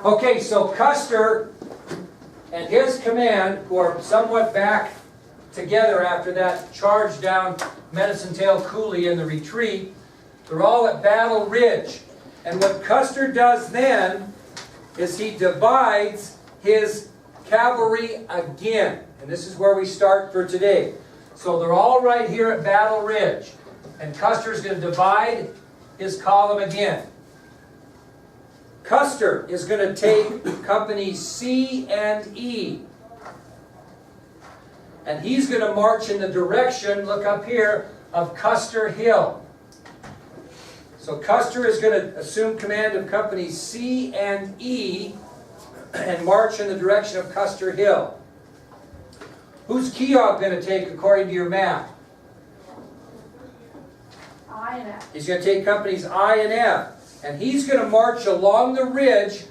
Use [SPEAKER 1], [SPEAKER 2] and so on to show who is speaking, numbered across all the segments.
[SPEAKER 1] Okay, so Custer and his command, who are somewhat back together after that charge down Medicine Tail Coulee in the retreat, they're all at Battle Ridge. And what Custer does then is he divides his cavalry again. And this is where we start for today. So they're all right here at Battle Ridge. And Custer's going to divide his column again. Custer is going to take companies C and E. And he's going to march in the direction, look up here, of Custer Hill. So Custer is going to assume command of companies C and E and march in the direction of Custer Hill. Who's Keogh going to take according to your map?
[SPEAKER 2] I and F.
[SPEAKER 1] He's going to take companies I and F. And he's going to march along the ridge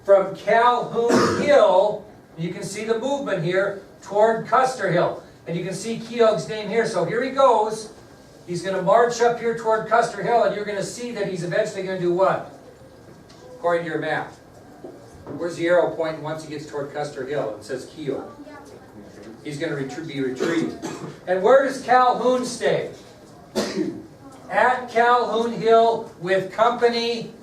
[SPEAKER 1] from Calhoun Hill. You can see the movement here toward Custer Hill. And you can see Keogh's name here. So here he goes. He's going to march up here toward Custer Hill, and you're going to see that he's eventually going to do what? According to your map. Where's the arrow pointing once he gets toward Custer Hill? It says Keogh. He's going to be retreating. And where does Calhoun stay? At Calhoun Hill with Company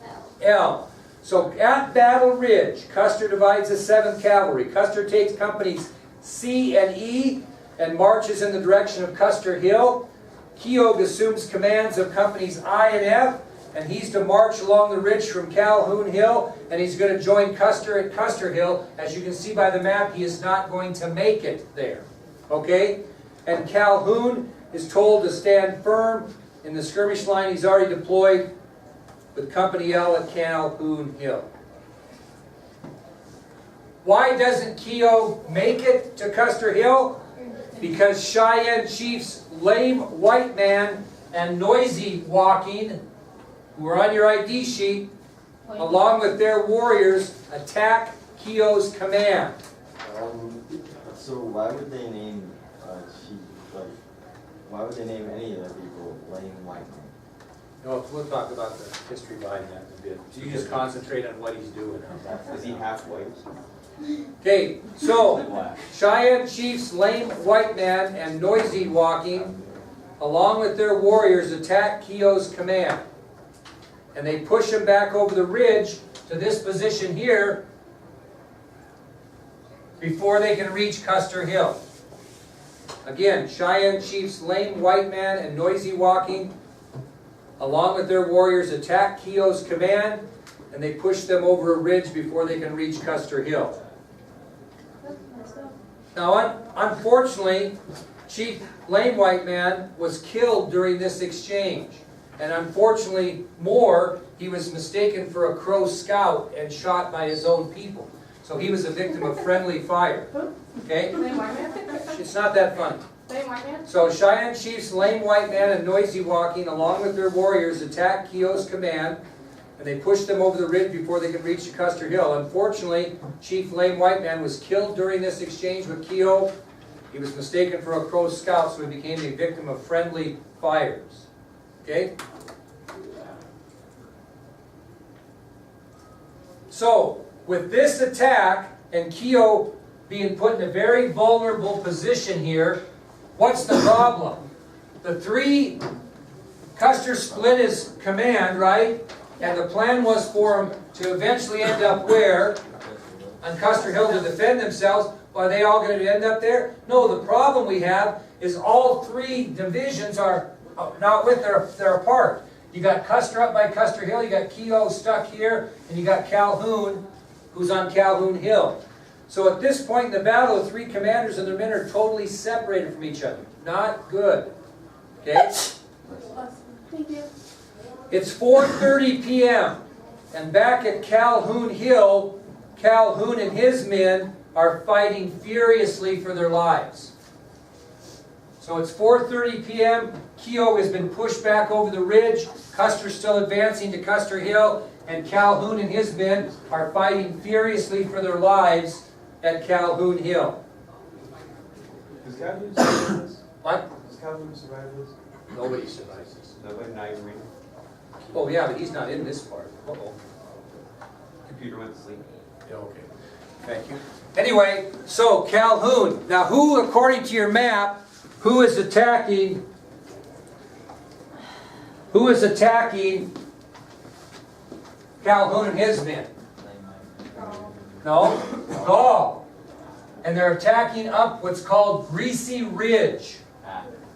[SPEAKER 1] L. So at Battle Ridge, Custer divides the 7th Cavalry. Custer takes companies C and E and marches in the direction of Custer Hill. Keogh assumes commands of companies I and F, and he's to march along the ridge from Calhoun Hill, and he's going to join Custer at Custer Hill. As you can see by the map, he is not going to make it there. Okay? And Calhoun is told to stand firm in the skirmish line. He's already deployed with Company L at Calhoun Hill. Why doesn't Keogh make it to Custer Hill? Because Cheyenne Chiefs Lame White Man and Noisy Walking, who are on your ID sheet, along with their warriors, attack Keogh's command.
[SPEAKER 3] So why would they name chief, like, why would they name any of their people Lame White Man?
[SPEAKER 1] No, we'll talk about the history behind that in a bit. So you just concentrate on what he's doing.
[SPEAKER 3] Is he half white?
[SPEAKER 1] Okay, so Cheyenne Chiefs Lame White Man and Noisy Walking, along with their warriors, attack Keogh's command. And they push him back over the ridge to this position here before they can reach Custer Hill. Again, Cheyenne Chiefs Lame White Man and Noisy Walking, along with their warriors, attack Keogh's command, and they push them over a ridge before they can reach Custer Hill. Now, unfortunately, Chief Lame White Man was killed during this exchange. And unfortunately, more, he was mistaken for a Crow scout and shot by his own people. So he was a victim of friendly fire. Okay? It's not that funny. So Cheyenne Chiefs Lame White Man and Noisy Walking, along with their warriors, attack Keogh's command, and they push them over the ridge before they can reach Custer Hill. Unfortunately, Chief Lame White Man was killed during this exchange with Keogh. He was mistaken for a Crow scout, so he became a victim of friendly fires. Okay? So, with this attack, and Keogh being put in a very vulnerable position here, what's the problem? Custer split his command, right? And the plan was for them to eventually end up where? On Custer Hill to defend themselves. Are they all going to end up there? No, the problem we have is all 3 divisions are not with, they're apart. You got Custer up by Custer Hill, you got Keogh stuck here, and you got Calhoun, who's on Calhoun Hill. So at this point in the battle, the 3 commanders and their men are totally separated from each other. Not good. Okay?
[SPEAKER 2] Thank you.
[SPEAKER 1] It's 4:30 p.m. and back at Calhoun Hill, Calhoun and his men are fighting furiously for their lives. So it's 4:30 p.m. Keogh has been pushed back over the ridge. Custer's still advancing to Custer Hill, and Calhoun and his men are fighting furiously for their lives at Calhoun Hill.
[SPEAKER 3] Does Calhoun survive this?
[SPEAKER 1] What?
[SPEAKER 3] Does Calhoun survive this?
[SPEAKER 1] Nobody survives this.
[SPEAKER 3] Nobody, not even me.
[SPEAKER 1] Oh yeah, but he's not in this part. Uh-oh.
[SPEAKER 3] Computer went to sleep.
[SPEAKER 1] Yeah, okay. Thank you. Anyway, so Calhoun. Now who, according to your map, who is attacking Calhoun and his men? No? Gaul. And they're attacking up what's called Greasy Ridge.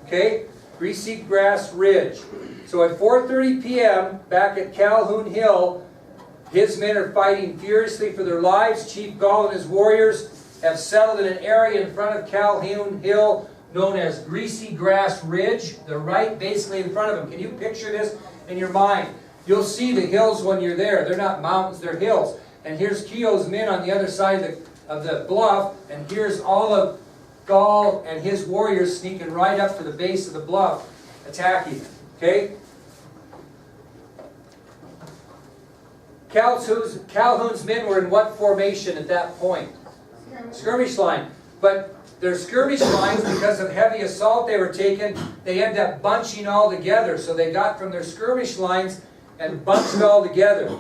[SPEAKER 1] Okay? Greasy Grass Ridge. So at 4:30 p.m., back at Calhoun Hill, his men are fighting furiously for their lives. Chief Gaul and his warriors have settled in an area in front of Calhoun Hill known as Greasy Grass Ridge. They're right basically in front of them. Can you picture this in your mind? You'll see the hills when you're there. They're not mountains, they're hills. And here's Keogh's men on the other side of the bluff, and here's all of Gaul and his warriors sneaking right up to the base of the bluff, attacking them. Okay? Calhoun's men were in what formation at that point? Skirmish line. But their skirmish lines, because of heavy assault they were taking, they ended up bunching all together. So they got from their skirmish lines and bunched all together.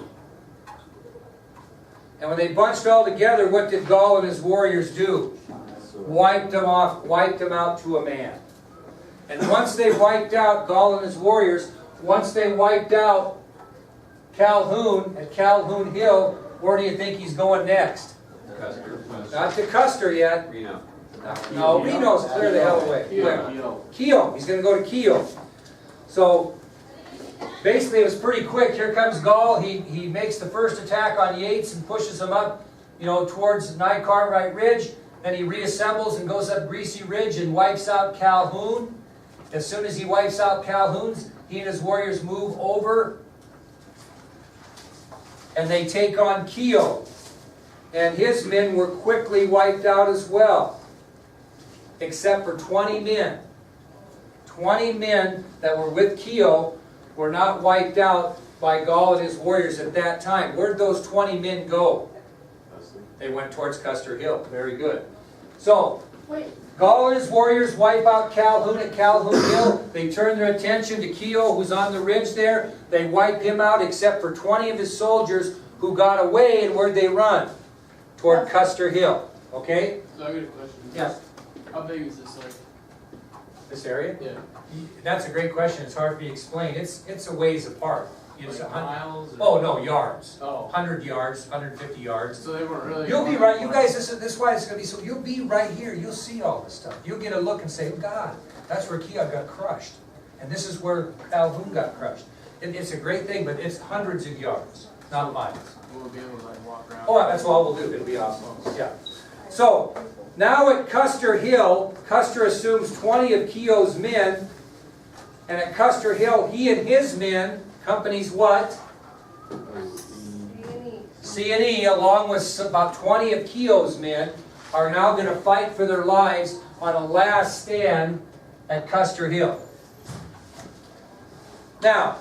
[SPEAKER 1] And when they bunched all together, what did Gaul and his warriors do? Wiped them off, wiped them out to a man. And once they wiped out Gaul and his warriors, once they wiped out Calhoun at Calhoun Hill, where do you think he's going next?
[SPEAKER 4] Custer.
[SPEAKER 1] Not to Custer yet.
[SPEAKER 4] Reno.
[SPEAKER 1] No, Reno's clear the hell away. Keogh. He's going to go to Keogh. So basically it was pretty quick. Here comes Gaul. He makes the first attack on Yates and pushes him up, towards Nye Cartwright Ridge. Then he reassembles and goes up Greasy Ridge and wipes out Calhoun. As soon as he wipes out Calhoun, he and his warriors move over and they take on Keogh. And his men were quickly wiped out as well, except for 20 men. 20 men that were with Keogh were not wiped out by Gaul and his warriors at that time. Where did those 20 men go? They went towards Custer Hill. Very good. So, Gaul and his warriors wipe out Calhoun at Calhoun Hill. They turn their attention to Keogh, who's on the ridge there. They wipe him out except for 20 of his soldiers who got away. And where'd they run? Toward Custer Hill. Okay?
[SPEAKER 5] So I got a question.
[SPEAKER 1] Yes.
[SPEAKER 5] How big is this like?
[SPEAKER 1] This area?
[SPEAKER 5] Yeah.
[SPEAKER 1] That's a great question. It's hard to be explained. It's a ways apart. It's
[SPEAKER 5] Like miles?
[SPEAKER 1] Oh no, yards.
[SPEAKER 5] Oh.
[SPEAKER 1] 100 yards, 150 yards.
[SPEAKER 5] So they weren't really.
[SPEAKER 1] You'll be right. You guys, this is why it's going to be so. You'll be right here. You'll see all this stuff. You'll get a look and say, God, that's where Keogh got crushed, and this is where Calhoun got crushed. It's a great thing, but it's hundreds of yards, not miles.
[SPEAKER 5] We'll be able to like walk around.
[SPEAKER 1] Oh, that's all we'll do. It'll be awesome. Yeah. So now at Custer Hill, Custer assumes 20 of Keogh's men, and at Custer Hill, he and his men, companies what? C&E, along with about 20 of Keogh's men, are now going to fight for their lives on a last stand at Custer Hill. Now,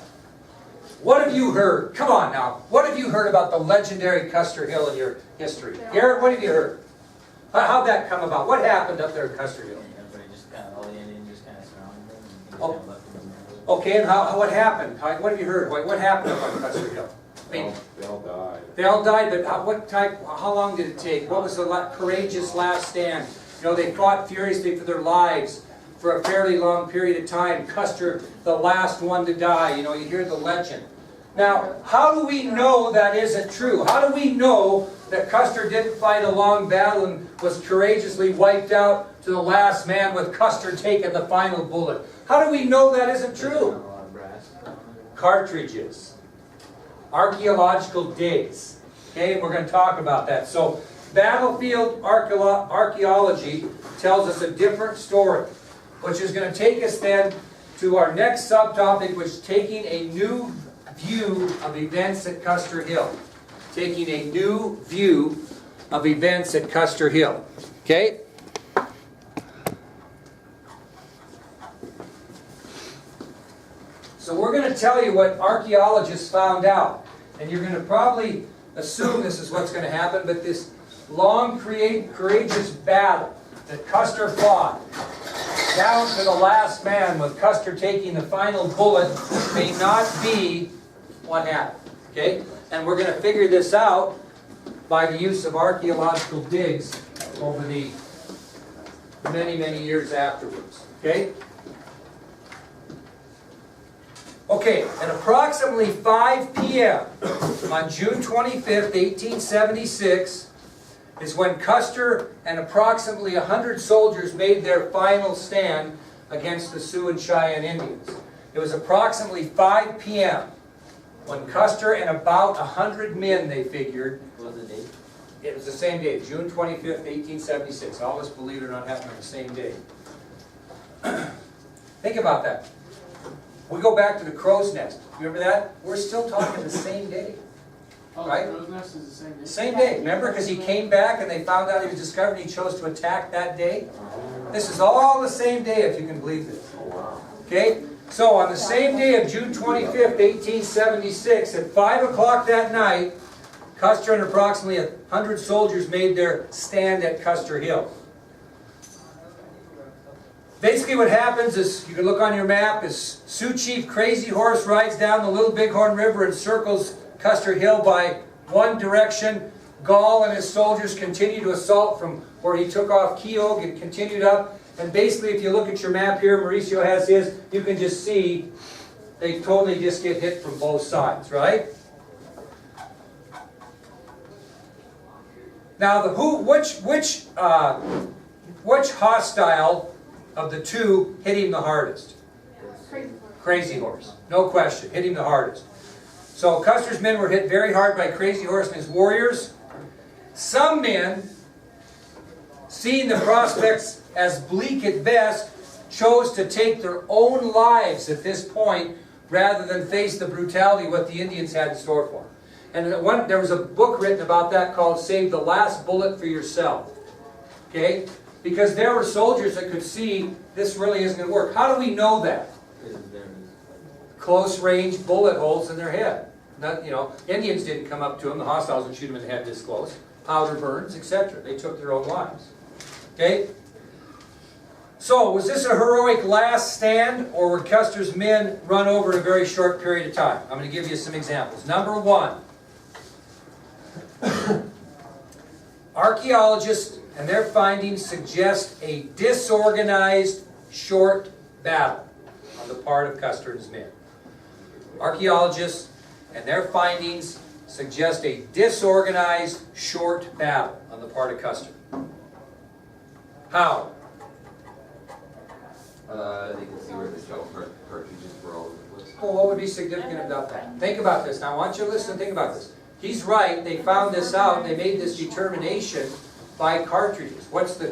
[SPEAKER 1] what have you heard? Come on now. What have you heard about the legendary Custer Hill in your history? Garrett, what have you heard? How'd that come about? What happened up there at Custer Hill?
[SPEAKER 3] Everybody just all the Indians just kind of surrounded them and things
[SPEAKER 1] Oh.
[SPEAKER 3] got left in the middle.
[SPEAKER 1] Okay, and what happened? What have you heard? What happened up on Custer Hill? I mean,
[SPEAKER 4] They all died.
[SPEAKER 1] they all died, but how long did it take? What was the courageous last stand? They fought furiously for their lives for a fairly long period of time. Custer, the last one to die. You hear the legend. Now, how do we know that isn't true? How do we know that Custer didn't fight a long battle and was courageously wiped out to the last man with Custer taking the final bullet? How do we know that isn't true?
[SPEAKER 3] A lot of brass.
[SPEAKER 1] Cartridges. Archaeological digs. Okay, we're going to talk about that. So, battlefield archaeology tells us a different story, which is going to take us then to our next subtopic, which is taking a new view of events at Custer Hill. Taking a new view of events at Custer Hill. Okay? So we're going to tell you what archaeologists found out. And you're going to probably assume this is what's going to happen, but this long, courageous battle that Custer fought, down to the last man with Custer taking the final bullet, may not be what happened. Okay? And we're going to figure this out by the use of archaeological digs over the many, many years afterwards, okay? Okay, at approximately 5 p.m. on June 25th, 1876, is when Custer and approximately 100 soldiers made their final stand against the Sioux and Cheyenne Indians. It was approximately 5 p.m. when Custer and about 100 men, they figured.
[SPEAKER 3] What was the date?
[SPEAKER 1] It was the same day, June 25th, 1876. All this, believe it or not, happened on the same day. Think about that. We go back to the crow's nest. Remember that? We're still talking the same day.
[SPEAKER 5] Oh,
[SPEAKER 1] Right?
[SPEAKER 5] the crow's nest is the same day?
[SPEAKER 1] Same day. Remember? Because he came back and they found out he was discovered and he chose to attack that day. This is all the same day, if you can believe this.
[SPEAKER 3] Oh, wow.
[SPEAKER 1] Okay? So on the same day of June 25th, 1876, at 5 o'clock that night, Custer and approximately 100 soldiers made their stand at Custer Hill. Basically what happens is, you can look on your map, is Sioux Chief Crazy Horse rides down the Little Bighorn River and circles Custer Hill by one direction. Gall and his soldiers continue to assault from where he took off Keogh and continued up. And basically, if you look at your map here, Mauricio has his, you can just see they totally just get hit from both sides, right? Now, which hostile of the two hit him the hardest?
[SPEAKER 2] Crazy.
[SPEAKER 1] Crazy Horse, no question, hit him the hardest. So Custer's men were hit very hard by Crazy Horse and his warriors. Some men, seeing the prospects as bleak at best, chose to take their own lives at this point rather than face the brutality what the Indians had in store for them. And there was a book written about that called Save the Last Bullet for Yourself. Okay? Because there were soldiers that could see this really isn't going to work. How do we know that? Close range bullet holes in their head. Not, Indians didn't come up to them, the hostiles would shoot them in the head this close. Powder burns, etc. They took their own lives. Okay? So, was this a heroic last stand, or were Custer's men run over in a very short period of time? I'm going to give you some examples. Number one, archaeologists and their findings suggest a disorganized short battle on the part of Custer and his men. Archaeologists and their findings suggest a disorganized short battle on the part of Custer. How?
[SPEAKER 4] They can see where the shell cartridges were all over the place.
[SPEAKER 1] Well, what would be significant about that? Think about this. Now, I want you to listen and think about this. He's right. They found this out. They made this determination by cartridges. What's the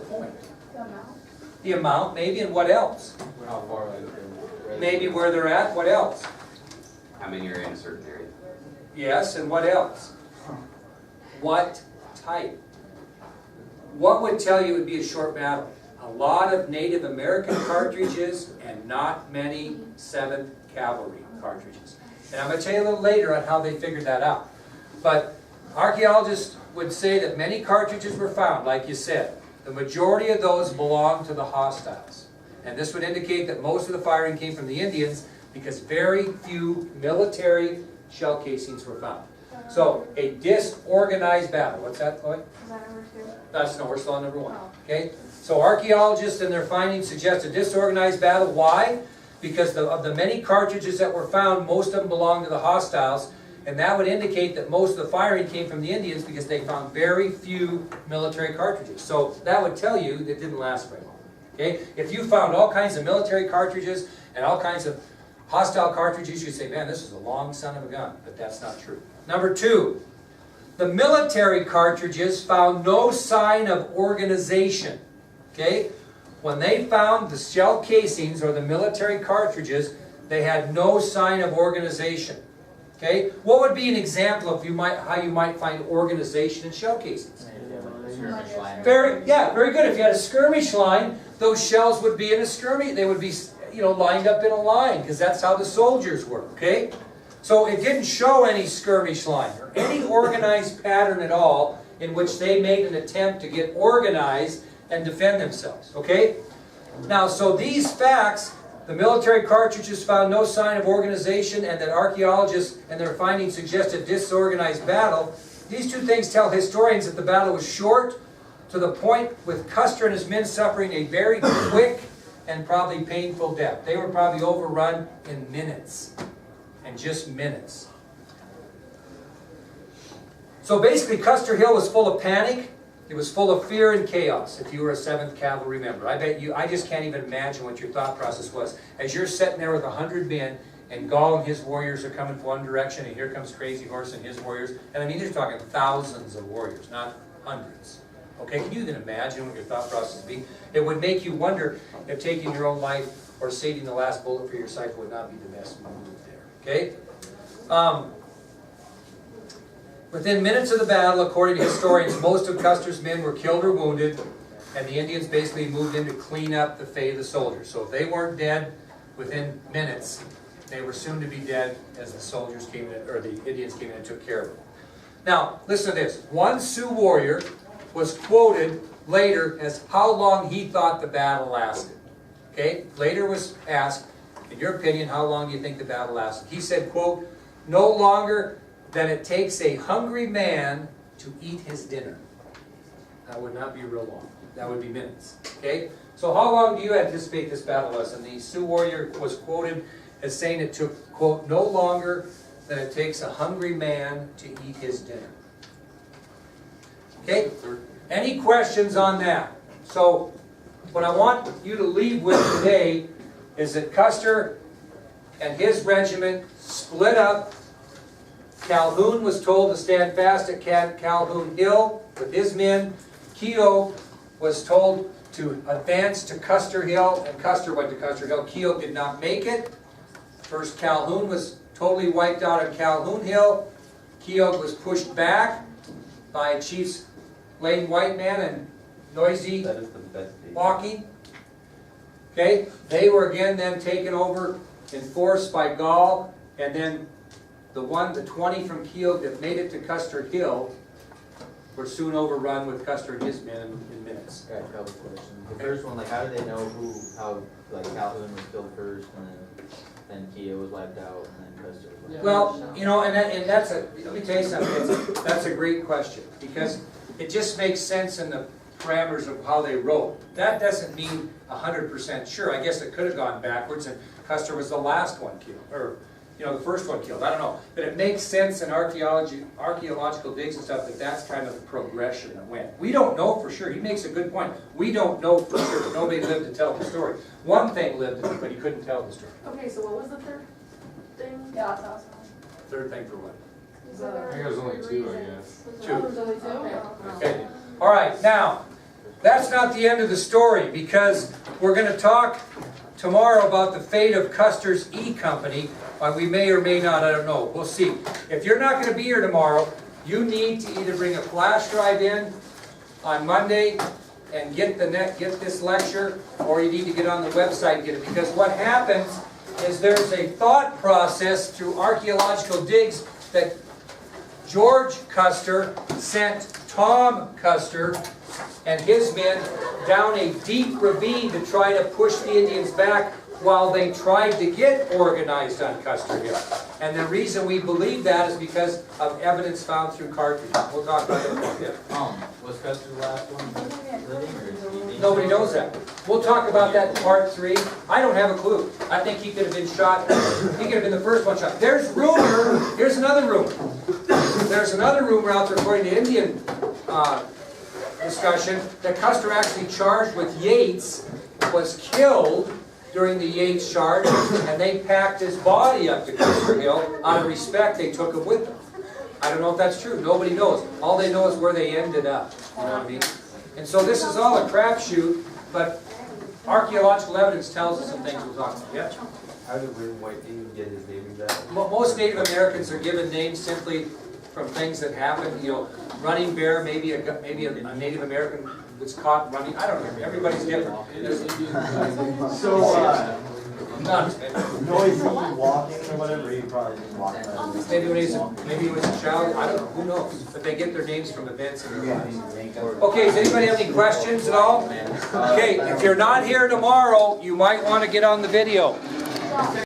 [SPEAKER 1] point?
[SPEAKER 2] The amount.
[SPEAKER 1] The amount, maybe, and what else?
[SPEAKER 4] How far away they're
[SPEAKER 1] Maybe where they're at. What else?
[SPEAKER 4] how many are in a certain area.
[SPEAKER 1] Yes, and what else? What type? What would tell you it would be a short battle? A lot of Native American cartridges and not many 7th Cavalry cartridges. And I'm going to tell you a little later on how they figured that out. But archaeologists would say that many cartridges were found, like you said. The majority of those belonged to the hostiles. And this would indicate that most of the firing came from the Indians because very few military shell casings were found. So, a disorganized battle. What's that, Chloe?
[SPEAKER 2] Is that number 2?
[SPEAKER 1] That's no, we're still on number 1. Okay? So archaeologists and their findings suggest a disorganized battle. Why? Because of the many cartridges that were found, most of them belonged to the hostiles. And that would indicate that most of the firing came from the Indians because they found very few military cartridges. So that would tell you that it didn't last very long. Okay? If you found all kinds of military cartridges and all kinds of hostile cartridges, you'd say, man, this is a long son of a gun. But that's not true. Number 2, the military cartridges found no sign of organization. Okay? When they found the shell casings or the military cartridges, they had no sign of organization. Okay? What would be an example of how you might find organization in shell casings? Very good. If you had a skirmish line, those shells would be in a skirmish. They would be, lined up in a line because that's how the soldiers were. Okay? So it didn't show any skirmish line or any organized pattern at all in which they made an attempt to get organized and defend themselves. Okay? Now, so these facts, the military cartridges found no sign of organization and that archaeologists and their findings suggest a disorganized battle. These two things tell historians that the battle was short, to the point with Custer and his men suffering a very quick and probably painful death. They were probably overrun in minutes, and just minutes. So basically, Custer Hill was full of panic. It was full of fear and chaos, if you were a 7th Cavalry member. I bet you, I just can't even imagine what your thought process was. As you're sitting there with 100 men, and Gaul and his warriors are coming from one direction, and here comes Crazy Horse and his warriors. And I mean, they're talking thousands of warriors, not hundreds. Okay, can you even imagine what your thought process would be? It would make you wonder if taking your own life or saving the last bullet for your rifle would not be the best move there. Okay? Within minutes of the battle, according to historians, most of Custer's men were killed or wounded, and the Indians basically moved in to clean up the fate of the soldiers. So if they weren't dead within minutes, they were soon to be dead as the soldiers came in, or the Indians came in and took care of them. Now, listen to this. One Sioux warrior was quoted later as how long he thought the battle lasted. Okay? Later was asked, in your opinion, how long do you think the battle lasted? He said, quote, "No longer than it takes a hungry man to eat his dinner." That would not be real long. That would be minutes. Okay? So how long do you anticipate this battle was? And the Sioux warrior was quoted as saying it took, quote, "no longer than it takes a hungry man to eat his dinner." Okay? Any questions on that? So what I want you to leave with today is that Custer and his regiment split up. Calhoun was told to stand fast at Calhoun Hill with his men. Keogh was told to advance to Custer Hill, and Custer went to Custer Hill. Keogh did not make it. First, Calhoun was totally wiped out on Calhoun Hill. Keogh was pushed back by Chiefs Lane Whiteman and Noisy
[SPEAKER 3] That is the best day.
[SPEAKER 1] Walking. Okay, they were again then taken over in force by Gaul, and then the 20 from Keogh that made it to Custer Hill were soon overrun with Custer and his men in minutes.
[SPEAKER 6] Got a couple questions. The first one, like, how do they know how, like, Calhoun was killed first, and then Keogh was wiped out, and then Custer was wiped out?
[SPEAKER 1] Well, you know, and that's let me tell you something, that's a great question, because it just makes sense in the parameters of how they wrote. That doesn't mean 100% sure. I guess it could have gone backwards, and Custer was the last one killed, or you know, the first one killed. I don't know, but it makes sense in archaeological digs and stuff that that's kind of the progression that went. We don't know for sure. He makes a good point. We don't know for sure. Nobody lived to tell the story. One thing lived, but he couldn't tell the story.
[SPEAKER 2] Okay, so what was the third thing?
[SPEAKER 7] Yeah, that's awesome.
[SPEAKER 1] Third thing for what?
[SPEAKER 2] I
[SPEAKER 5] think it was only two, I guess.
[SPEAKER 1] Two.
[SPEAKER 2] Oh, there's only two?
[SPEAKER 1] Okay. All right. Now, that's not the end of the story, because we're going to talk tomorrow about the fate of Custer's E Company. We may or may not, I don't know. We'll see. If you're not going to be here tomorrow, you need to either bring a flash drive in on Monday and get this lecture, or you need to get on the website and get it. Because what happens is there's a thought process through archaeological digs that George Custer sent Tom Custer and his men down a deep ravine to try to push the Indians back while they tried to get organized on Custer Hill. And the reason we believe that is because of evidence found through cartridges. We'll talk about that in a bit.
[SPEAKER 6] Was Custer the last one living, or is he?
[SPEAKER 1] Nobody knows that. We'll talk about that in part 3. I don't have a clue. I think he could have been shot. He could have been the first one shot. There's rumor. Here's another rumor. There's another rumor out there, according to Indian discussion, that Custer actually charged with Yates was killed during the Yates charge, and they packed his body up to Custer Hill. Out of respect, they took him with them. I don't know if that's true. Nobody knows. All they know is where they ended up. You know what I mean? And so this is all a crapshoot, but archaeological evidence tells us some things we'll talk about. Yeah?
[SPEAKER 3] How did William White get his name back?
[SPEAKER 1] Most Native Americans are given names simply from things that happened. You know, running bear, maybe a Native American was caught running. I don't know. Everybody's different.
[SPEAKER 3] So,
[SPEAKER 1] Noisy
[SPEAKER 3] walking or whatever, he probably didn't walk that.
[SPEAKER 1] Maybe he was a child. I don't know. Who knows? But they get their names from events in their lives. Okay. Does anybody have any questions at all? Okay. If you're not here tomorrow, you might want to get on the video.